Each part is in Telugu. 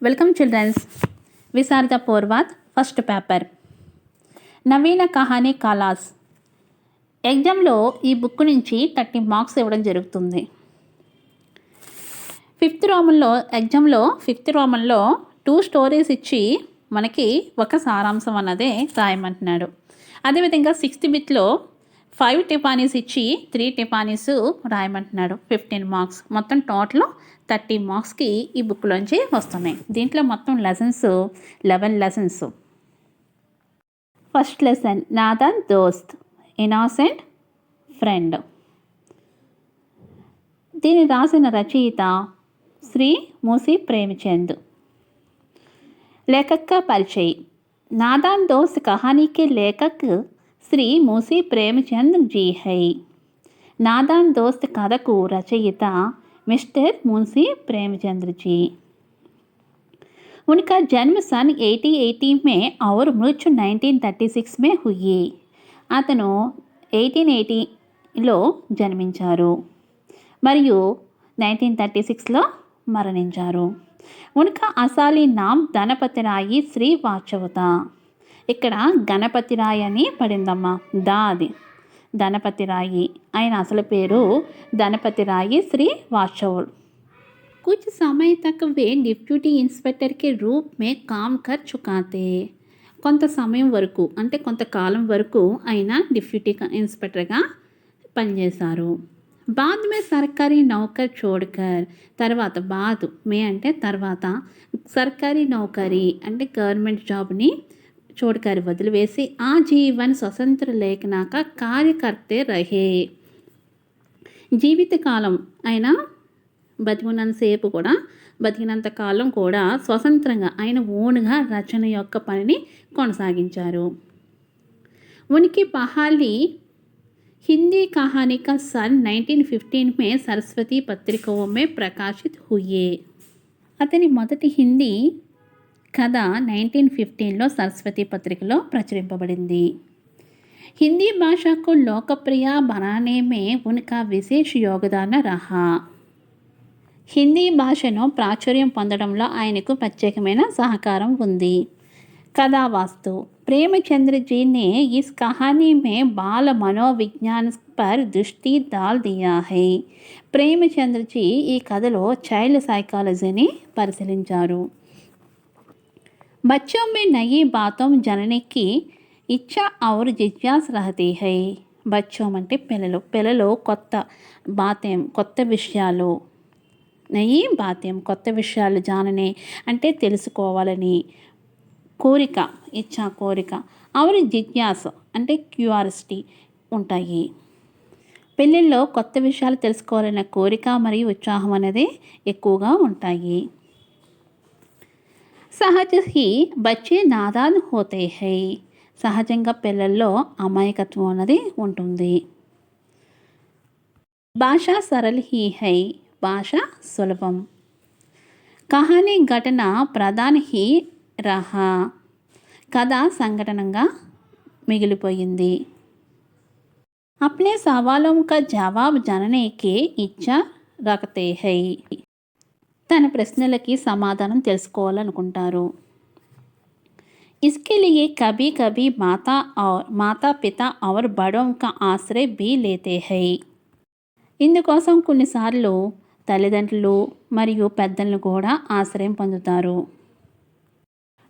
Welcome childrens. విశారద పూర్వాత్ ఫస్ట్ పేపర్ నవీన కహానీ కాలాస్. ఎగ్జామ్లో ఈ బుక్ నుంచి 30 మార్క్స్ ఇవ్వడం జరుగుతుంది. ఫిఫ్త్ రోమన్లో 2 స్టోరీస్ ఇచ్చి మనకి ఒక సారాంశం అన్నదే రాయమంటున్నాడు. అదేవిధంగా 6th బిట్లో 5 టిపానీస్ ఇచ్చి 3 టిపానీస్ రాయమంటున్నాడు. 15 మార్క్స్, మొత్తం టోటల్ 30 మార్క్స్కి ఈ బుక్లోంచి వస్తున్నాయి. దీంట్లో మొత్తం lessons 11 lessons. First lesson Nadaan దోస్త్, ఇన్నోసెంట్ ఫ్రెండ్. దీన్ని రాసిన రచయిత శ్రీ మూసీ ప్రేమచంద్. लेखक का परिचय. नादान दोस्त कहानी के लेखक श्री मूसी प्रेमचंद जी है. नादान दोस्त కథకు రచయిత मिस्टर मूसी प्रेमचंद जी. उनका जन्म सन 1880 में और मृत्यु 1936 में हुई. అతను 1880లో జన్మించారు మరియు 1936లో మరణించారు. ఉనకా అసాలీ నామ్ గణపతిరాయి శ్రీవాచవత. ఇక్కడ గణపతిరాయ్ అని పడిందమ్మా, అది గణపతిరాయి. ఆయన అసలు పేరు గణపతిరాయి శ్రీవాచవుడు. कुछ समय तक वे डिप्यूटी इंस्पेक्टर के रूप में काम कर चुका थे. కొంత సమయం వరకు అంటే కొంతకాలం వరకు ఆయన డిప్యూటీ ఇన్స్పెక్టర్గా పనిచేశారు. बाद में सरकारी नौकर छोड़कर, తర్వాత బాద్ మే అంటే తర్వాత, సర్కారీ నౌకరీ అంటే గవర్నమెంట్ జాబ్ని छोड़कर వదిలివేసి ఆజీవన్ స్వతంత్ర లేఖనాక కార్యకర్తే రహే. జీవితకాలం ఆయన బతికినంత కాలం కూడా స్వతంత్రంగా ఆయన ఓన్గా రచన యొక్క పనిని కొనసాగించారు. ఉనికి పహాలి हिंदी कहानी का सन 1915 में सरस्वती पत्रिकाओं में प्रकाशित हुए. అతని మొదటి హిందీ కథ 1915లో సరస్వతి పత్రికలో ప్రచురింపబడింది. హిందీ భాషా को लोकप्रिय बनाने में उनका विशेष योगदान रहा. హిందీ భాషను ప్రాచుర్యం పొందడంలో ఆయనకు ప్రత్యేకమైన సహకారం ఉంది. कथावास्तु. प्रेमचंद्र जी ने इस कहानी में बाल मनोविज्ञान पर दृष्टि डाल दिया है. प्रेमचंद्र जी ఈ కథలో చైల్డ్ సైకాలజీని పరిశీలించారు. बच्चों में नई बातों जानने की इच्छा और जिज्ञास रहती है. बच्चों అంటే పిల్లలు కొత్త విషయాలు, నయి బాత్యం కొత్త విషయాలు, జాననే అంటే తెలుసుకోవాలని కోరిక, ఇచ్చా కోరిక, ఆవిడ జిజ్ఞాస అంటే క్యూరియాసిటీ ఉంటాయి. పిల్లల్లో కొత్త విషయాలు తెలుసుకోవాలనే కోరిక మరియు ఉత్సాహం అనేది ఎక్కువగా ఉంటాయి. సహజ హీ బచ్చే నాదాన్ హోతే హై. సహజంగా పిల్లల్లో అమాయకత్వం అనేది ఉంటుంది. భాష సరళ హీ హై. భాష సులభం. కహానీ ఘటన ప్రధాన హీ రహా. కథ సంఘటనంగా మిగిలిపోయింది. అప్నే సవాలోం కా జవాబు జాననే కి ఇచ్చా రఖతే హై. తన ప్రశ్నలకి సమాధానం తెలుసుకోవాలనుకుంటారు. इसके लिए कभी कभी माता पिता और बड़ों का आश्रय भी लेते हैं. ఇందుకోసం కొన్నిసార్లు తల్లిదండ్రులు మరియు పెద్దలను కూడా ఆశ్రయం పొందుతారు.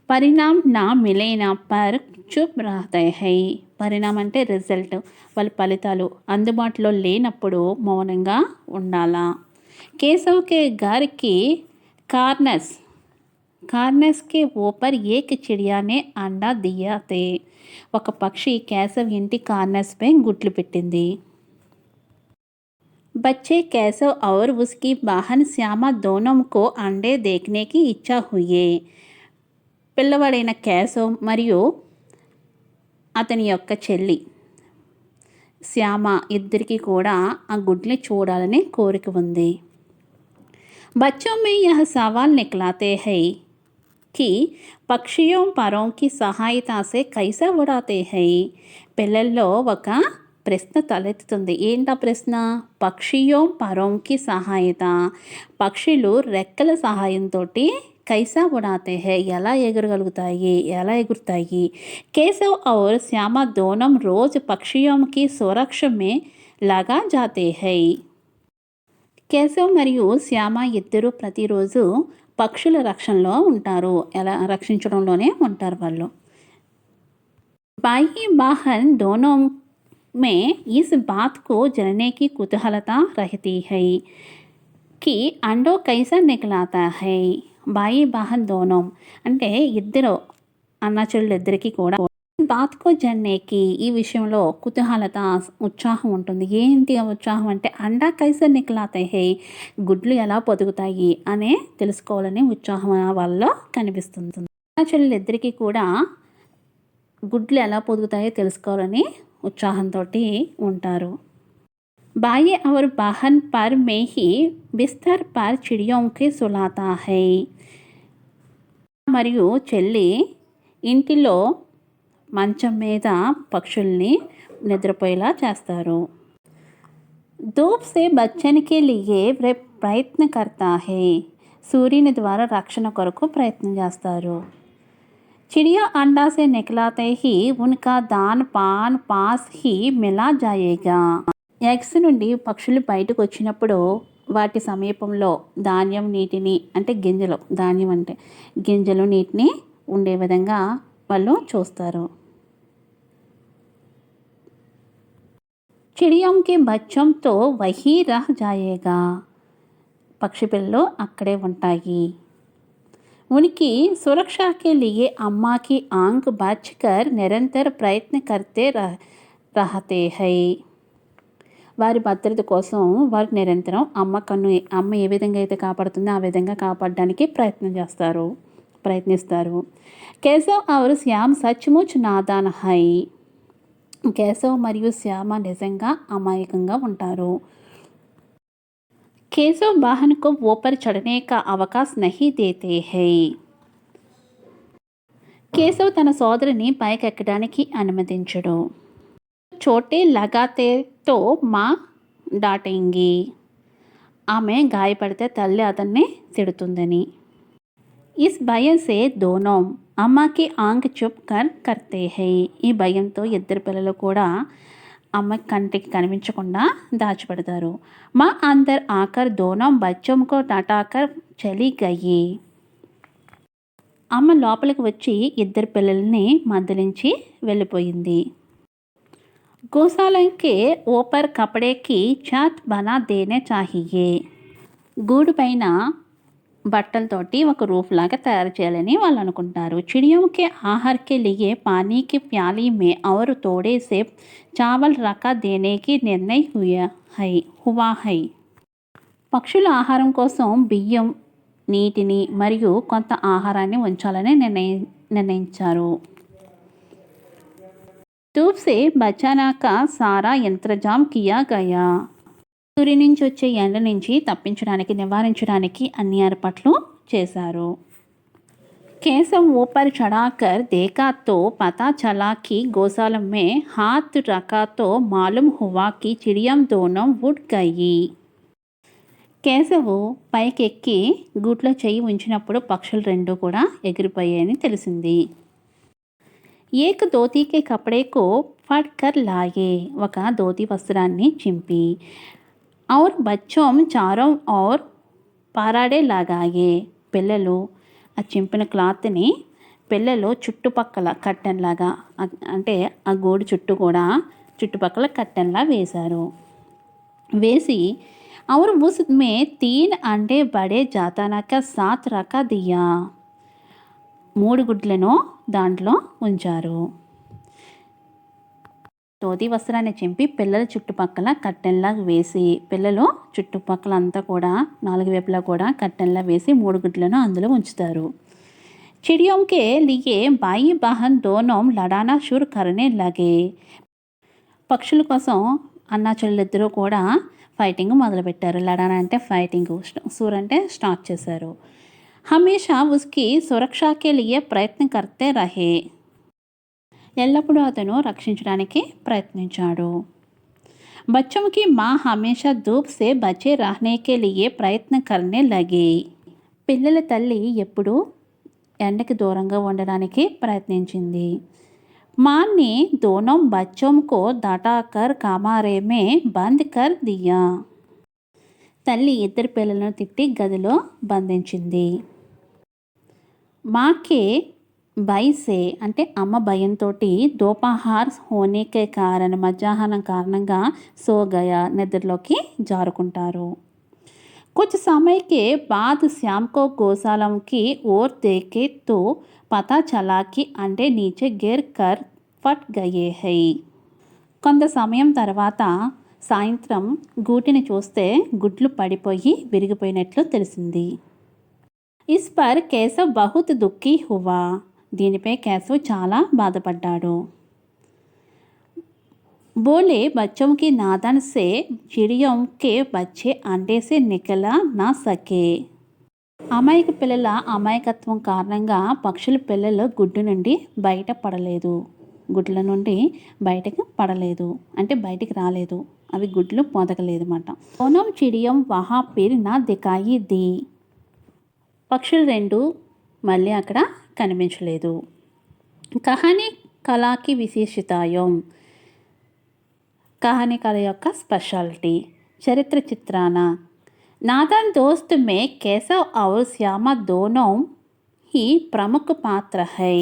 పరిణామ్ నా మిలేనా పర్ చుప్ రహతే హై. పరిణామం అంటే రిజల్ట్, వాళ్ళ ఫలితాలు అందుబాటులో లేనప్పుడు మౌనంగా ఉండాలా. కేశవ్ కే ఘర్ కి కార్నస్ కే ఊపర్ ఏక్ చిడియానే అండా దియా తే. ఒక పక్షి కేశవ్ ఇంటి కార్నర్స్పై గుడ్లు పెట్టింది. बच्चे केशव और उसकी बहन श्यामा दोनों को अंडे देखने की इच्छा हुई. పిల్లవాడైన కేశవ్ మరియు అతని యొక్క చెల్లి శ్యామ ఇద్దరికి కూడా ఆ గుడ్ని చూడాలని కోరిక ఉంది. बच्चों में यह सवाल निकलाते हैं कि पक्षियों परों की सहायता से कैसे उड़ाते हैं. పిల్లల్లో ఒక ప్రశ్న తలెత్తుతుంది. ఏంటా ప్రశ్న? పక్షియోం పరోంకి సహాయత, పక్షులు రెక్కల సహాయంతో कैसा उड़ाते हैं ఎలా ఎగరగలుగుతాయి ఎలా ఎగురుతాయి केशव और श्यामा दोनों रोज पक्षियों की सुरक्षा में लगा जाते हैं కేశవ్ మరియు శ్యామ ఇద్దరు ప్రతిరోజు పక్షుల రక్షణలో ఉంటారు ఎలా రక్షించడంలోనే ఉంటారు వాళ్ళు बाई बाहन दोनों में इस बात को जानने की कुतूहलता रहती है कि अंडो कैसा निकलाता है బాయి బహన్ దోనం అంటే ఇద్దరు అన్న చెల్లెలు ఇద్దరికి కూడా బాత్కో జన్నేకి ఈ విషయంలో కుతూహలత ఉత్సాహం ఉంటుంది ఏంటి ఆ ఉత్సాహం అంటే అండా కైసా నికలాతే హై గుడ్లు ఎలా పొదుగుతాయి అనే తెలుసుకోవాలని ఉత్సాహం వల్ల కనిపిస్తుంది అన్న చెల్లెలు ఇద్దరికి కూడా గుడ్లు ఎలా పొదుగుతాయో తెలుసుకోవాలని ఉత్సాహంతో ఉంటారు बाई और बहन पर में ही बिस्तर पर चिड़ियों के सुलाता है మరియు చెల్లి ఇంటిలో మంచం మీద పక్షుల్ని నిద్రపోయేలా చేస్తారు धूप से बचने के लिए वे प्रयत्न करता है సూర్యుని ద్వారా రక్షణ కొరకు ప్రయత్నం చేస్తారు चिड़िया अंडा से निकलाते ही उनका दान पान पास ही मिला जाएगा ఎగ్స్ నుండి పక్షులు బయటకు వచ్చినప్పుడు వాటి సమీపంలో ధాన్యం నీటిని అంటే గింజలు ధాన్యం అంటే గింజలు నీటిని ఉండే విధంగా వాళ్ళు చూస్తారు చిడియం కి బచ్చం తో వహీ రహ్ జాయేగా పక్షి పిల్లలు అక్కడే ఉంటాయి उनकी सुरक्षा के लिए अम्मा की आंख बचकर निरंतर प्रयत्न करते रहते हैं వారి భద్రత కోసం వారు నిరంతరం అమ్మ ఏ విధంగా అయితే కాపాడుతుందో ఆ విధంగా కాపాడడానికి ప్రయత్నిస్తారు కేశవ్ और శ్యామ్ సచ్ముచ్ నాదాన్ హై కేశవ్ మరియు శ్యామ నిజంగా అమాయకంగా ఉంటారు केशव वाहन को ऊपर चढ़ने का अवकाश नहीं देते हैं కేశవ్ తన సోదరిని పైకెక్కడానికి అనుమతించడు చోటే లగాతే తో మా డాటేంగి ఆమె గాయపడితే తల్లి అతన్ని తిడుతుందని ఇస్ భయం సే దోనో అమ్మకి ఆంక్ చుప్ కర్తే హై ఈ భయంతో ఇద్దరు పిల్లలు కూడా అమ్మ కంటికి కనిపించకుండా దాచిపెడతారు మా అందర్ ఆకర్ దోనం బచ్చంకో టటాకర్ చలి గయి అమ్మ లోపలికి వచ్చి ఇద్దరు పిల్లల్ని మందలించి వెళ్ళిపోయింది గోశాల కే ऊपर कपड़े की छत बना देने चाहिए గూడు పైన బట్టలతోటి ఒక రూఫ్ లాగా తయారు చేయాలని వాళ్ళు అనుకుంటారు चिड़ियों के आहार के लिए पानी की प्याली में और थोड़े से चावल रखा देने की निर्णय हुआ है పక్షుల ఆహారం కోసం బియ్యం నీటిని మరియు కొంత ఆహారాన్ని ఉంచాలని నిర్ణయించారు धूप से बचाना का सारा इंतजाम किया गया సూర్యు నుంచి వచ్చే ఎండ నుంచి తప్పించడానికి నివారించడానికి అన్ని ఏర్పాట్లు చేశారు కేశవ్ ऊपर चढ़ाकर देखा तो पता चला कि गौशाला में हाथ रखा तो मालूम हुआ कि चिड़िया दोनों उड़ गई కేశవ్ పైకెక్కి గూట్లో చెయ్యి ఉంచినప్పుడు పక్షులు రెండు కూడా ఎగిరిపోయాయని తెలిసింది ఏక ధోతీకే కపడేకు ఫట్కర్ లాగే ఒక ధోతి వస్త్రాన్ని చింపి और बच्चों चारों और పారాడే లాగాయే పిల్లలు ఆ చింపిన క్లాత్ని పిల్లలు చుట్టుపక్కల కట్టెన్లాగా అంటే ఆ గోడు చుట్టూ కూడా చుట్టుపక్కల కట్టెన్లా వేశారు వేసి और उसमें 3 अंडे बड़े जाताना का साथ रखा दिया 3 గుడ్లను దాంట్లో ఉంచారు ధోతి వస్త్రాన్ని చింపి పిల్లల చుట్టుపక్కల కట్టెన్లా వేసి పిల్లలు చుట్టుపక్కల అంతా కూడా 4 వైపులా కూడా కట్టెన్లా వేసి 3 గుడ్లను అందులో ఉంచుతారు चिड़ियों के लिए भाई बहन दोनों लड़ाना शुरू करने लगे పక్షుల కోసం అన్న చెల్లెలిద్దరూ కూడా ఫైటింగ్ మొదలుపెట్టారు లడానా అంటే ఫైటింగ్ సూర్ అంటే స్టార్ట్ చేశారు హమేషా ఉస్కి సురక్షాకే లియే ప్రయత్నం కర్తే రహే ఎల్లప్పుడూ అతను రక్షించడానికి ప్రయత్నించాడు బచ్చం కి మా హమేషా ధూప్ సే బచే రహనే కే లియే ప్రయత్న కర్నే లగే పిల్లల తల్లి ఎప్పుడూ ఎండకి దూరంగా ఉండడానికి ప్రయత్నించింది. माँ ने दोनों बच्चों को दटाकर कमरे में बंद कर दिया. తల్లి ఇద్దరు పిల్లలను తిట్టి గదిలో బంధించింది. మాకే భయసే అంటే అమ్మ భయంతో దోపహార్ హోనేకే కారణం మధ్యాహ్నం కారణంగా సోగయ నిద్రలోకి జారుకుంటారు. कुछ समय के बाद श्याम को गौशाला की ओर देखे तो पता चला कि अंडे नीचे गिर कर फट गए हैं. కొంత సమయం తర్వాత సాయంత్రం గూటిని చూస్తే గుడ్లు పడిపోయి విరిగిపోయినట్లు తెలిసింది. इस पर केशव बहुत दुखी हुआ. దీనిపై కేశవ్ చాలా బాధపడ్డాడు. बोले बच्चों की नादन से चिड़ियों के बच्चे अंडे से निकल ना सके. అమాయక పిల్లల అమాయకత్వం కారణంగా పక్షుల పిల్లలు గుడ్డు నుండి బయట పడలేదు. గుడ్ల నుండి బయటకు పడలేదు అంటే బయటికి రాలేదు. అవి గుడ్లు పొదగలేదు అన్నమాట. ఓనం చిడియం వహా పిర్ నా దికాయి ది. పక్షులు రెండు మళ్ళీ అక్కడ కనిపించలేదు. కహానీ కళాకి విశేషతాయం. कहानी कला యొక్క స్పెషాలిటీ చరిత్ర చిత్రాన नादन दोस्त में केशव और श्यामा दोनों ही प्रमुख पात्र है.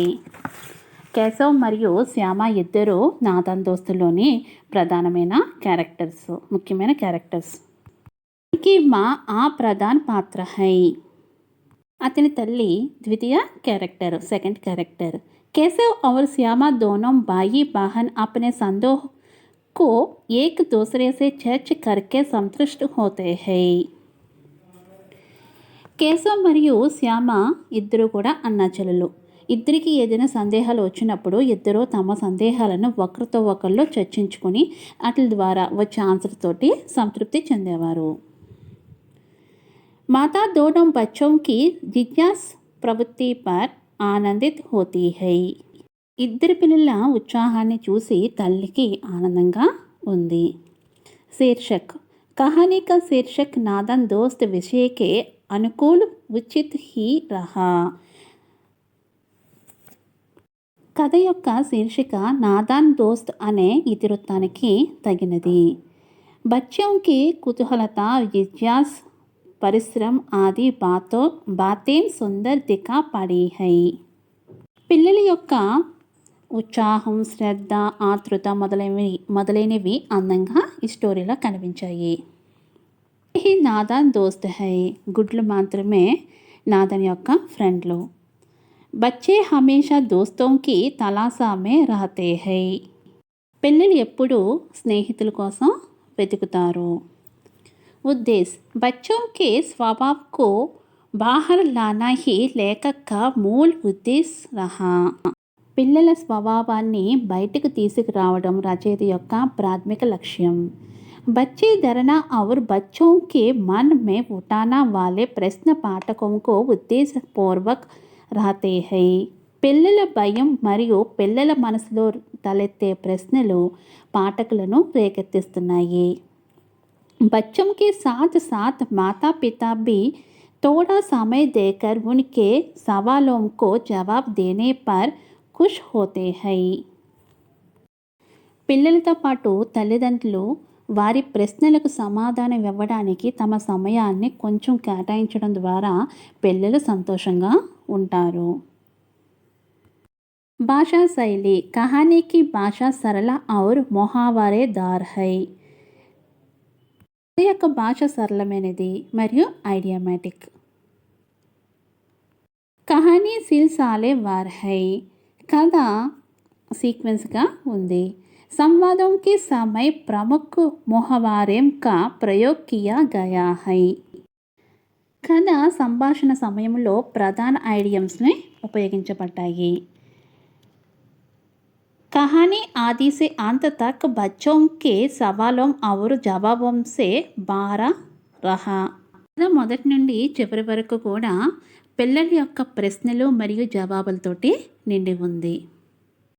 కేశవ్ మరియు శ్యామ ఇద్దరు నాదన్ దోస్తులోని ప్రధానమైన క్యారెక్టర్స్ ముఖ్యమైన క్యారెక్టర్స్. की माँ ఆ ప్రధాన పాత్ర है. అతని తల్లి ద్వితీయ క్యారెక్టర్ సెకండ్ క్యారెక్టర్. केशव और श्यामा दोनों भाई बहन अपने संदेह को एक दूसरे से चर्च करके संतुष्ट होते हैं. కేశవ్ మరియు శ్యామ ఇద్దరు కూడా అన్నాచెల్లెలు. ఇద్దరికి ఏదైనా సందేహాలు వచ్చినప్పుడు ఇద్దరు తమ సందేహాలను ఒకరితో ఒకళ్ళు చర్చించుకొని వాటి ద్వారా వచ్చే ఆన్సర్ తోటి సంతృప్తి చెందేవారు. माता दोनों बच्चों की जिज्ञास प्रवृत्ति पर आनंदित होती है. ఇద్దరు పిల్లల ఉత్సాహాన్ని చూసి తల్లికి ఆనందంగా ఉంది. शीर्षक कहानी का शीर्षक नादन दोस्त विषय के अनुकूल उचित ही रहा. కథ యొక్క శీర్షిక నాదాన్ దోస్త్ అనే ఇతివృత్తానికి తగినది. बच्चों की कुतूहलता जिज्ञास परिश्रम आदि बातें सुंदर दिखा पड़ी है. పిల్లల యొక్క ఉత్సాహం శ్రద్ధ ఆతృత మొదలైనవి అందంగా ఈ స్టోరీలో కనిపించాయి. ఈ నాదన్ దోస్త్ హై గుడ్లు మాత్రమే నాదన్ యొక్క ఫ్రెండ్లు. బచ్చే హమేషా దోస్తోంకి తలాసా మే రహతే హై. పిల్లలు ఎప్పుడూ స్నేహితుల కోసం వెతుకుతారు. ఉద్దేశ్ बच्चों के स्वभाव को बाहर लाना ही लेखक का मूल उद्देश्य रहा. పిల్లల స్వభావాన్ని బయటకు తీసుకురావడం రచయిత యొక్క ప్రాథమిక లక్ష్యం. बच्चे डरना और बच्चों के मन में उठाना वाले प्रश्न पाठकों को उद्देश्यपूर्वक रहते हैं. పిల్లల భయం మరియు పిల్లల మనసులో తలెత్తే ప్రశ్నలు పాఠకులను రేకెత్తిస్తున్నాయి. बच्चों के साथ साथ माता पिता भी थोड़ा समय देकर उनके सवालों को जवाब देने पर खुश होते हैं. పిల్లలతో పాటు తల్లిదండ్రులు వారి ప్రశ్నలకు సమాధానం ఇవ్వడానికి తమ సమయాన్ని కొంచెం కేటాయించడం ద్వారా పిల్లలు సంతోషంగా ఉంటారు. భాషా శైలి కహానీ కి భాష సరళ ఔర్ మొహావరేదార్ హై. యొక్క భాష సరళమైనది మరియు ఐడియామాటిక్. కహానీ సిల్సాలే వార్ హై. కథ సీక్వెన్స్గా ఉంది. संवादों के समय प्रमुख मुहावरों का प्रयोग किया गया है. కథ సంభాషణ సమయంలో ప్రధాన ఐడియమ్స్ని ఉపయోగించబడ్డాయి. कहानी आदि से अंत तक बच्चों के सवालों और जवाबों से भरा रहा. మొదటి నుండి చివరి వరకు కూడా పిల్లల యొక్క ప్రశ్నలు మరియు జవాబులతోటి నిండి ఉంది.